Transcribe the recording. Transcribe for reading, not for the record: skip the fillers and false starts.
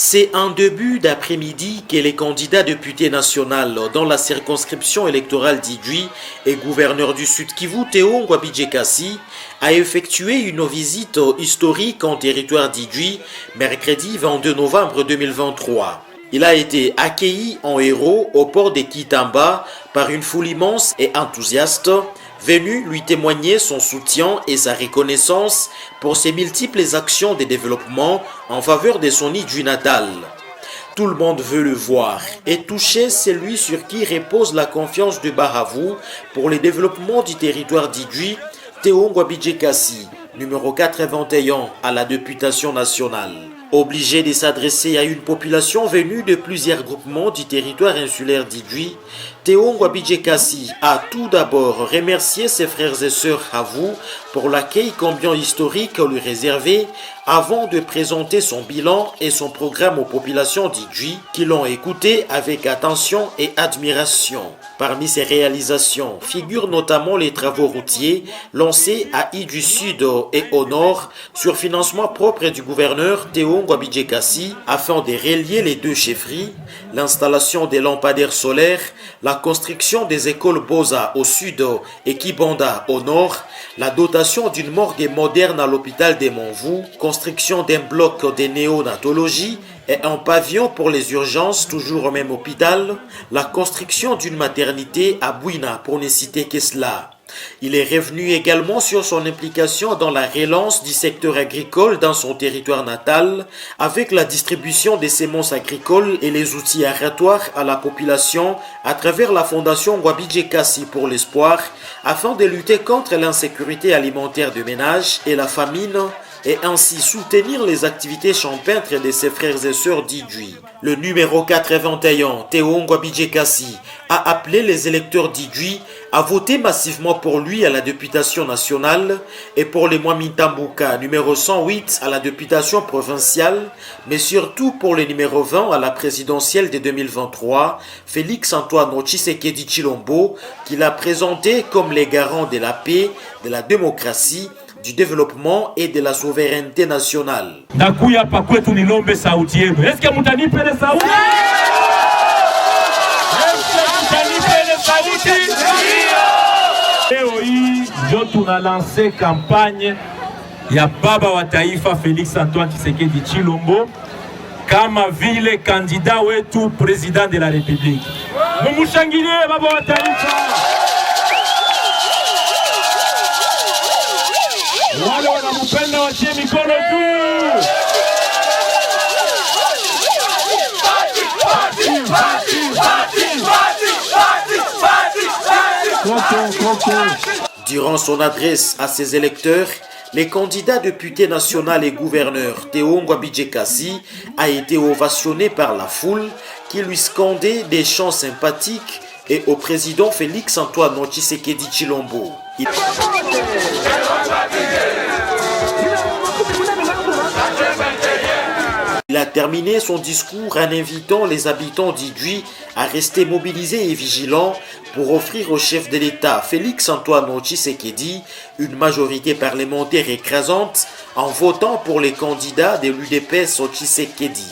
C'est en début d'après-midi que les candidats députés nationaux dans la circonscription électorale d'Idjwi et gouverneur du Sud Kivu, Théo Ngwabidje-Kasi, a effectué une visite historique en territoire d'Idjwi mercredi 22 novembre 2023. Il a été accueilli en héros au port de Kitamba par une foule immense et enthousiaste, venu lui témoigner son soutien et sa reconnaissance pour ses multiples actions de développement en faveur de son Idjwi natal. Tout le monde veut le voir et toucher celui sur qui repose la confiance de Bahavou pour le développement du territoire d'Idjwi, Théo Ngwabidje-Kasi, numéro 81 à la députation nationale. Obligé de s'adresser à une population venue de plusieurs groupements du territoire insulaire d'Idjwi, Théo Ngwabidje-Kasi a tout d'abord remercié ses frères et sœurs Havou pour l'accueil combien historique lui réservé avant de présenter son bilan et son programme aux populations d'Idjwi qui l'ont écouté avec attention et admiration. Parmi ses réalisations figurent notamment les travaux routiers lancés à Idjwi Sud et au Nord sur financement propre du gouverneur Théo Ngwabidje-Kasi afin de relier les deux chefferies, l'installation des lampadaires solaires, la construction des écoles Boza au sud et Kibanda au nord, la dotation d'une morgue moderne à l'hôpital des Montvou, construction d'un bloc de néonatologie et un pavillon pour les urgences toujours au même hôpital, la construction d'une maternité à Bouina pour ne citer que cela. Il est revenu également sur son implication dans la relance du secteur agricole dans son territoire natal avec la distribution des semences agricoles et les outils aratoires à la population à travers la fondation Ngwabidje-Kasi pour l'espoir afin de lutter contre l'insécurité alimentaire de ménages et la famine et ainsi soutenir les activités champêtres de ses frères et sœurs d'Idjwi. Le numéro 81, Théo Ngwabidje-Kasi, a appelé les électeurs d'Idjwi à voter massivement pour lui à la députation nationale et pour les Mwami-Tambuka, numéro 108 à la députation provinciale, mais surtout pour le numéro 20 à la présidentielle de 2023, Félix Antoine Tshisekedi Tshilombo, qu'il a présenté comme les garants de la paix, de la démocratie, du développement et de la souveraineté nationale. Nakuya pa kwetu nilombe sauti yenu. Est-ce que mutanipe le sauti? Leo hii ndio tunalanse kampanye ya baba wa taifa Félix Antoine Tshisekedi Tshilombo kama vile kandida wetu president de la République. Mumushangilie baba wa taifa. Wale wanamupenda wachie mikono juu. Durant son adresse à ses électeurs, le candidat député national et gouverneur Théo Ngwabidje-Kasi a été ovationné par la foule qui lui scandait des chants sympathiques et au président Félix Antoine Tshisekedi Tshilombo. Il a terminé son discours en invitant les habitants d'Idjwi à rester mobilisés et vigilants pour offrir au chef de l'État Félix Antoine Tshisekedi une majorité parlementaire écrasante en votant pour les candidats de l'UDPS Tshisekedi.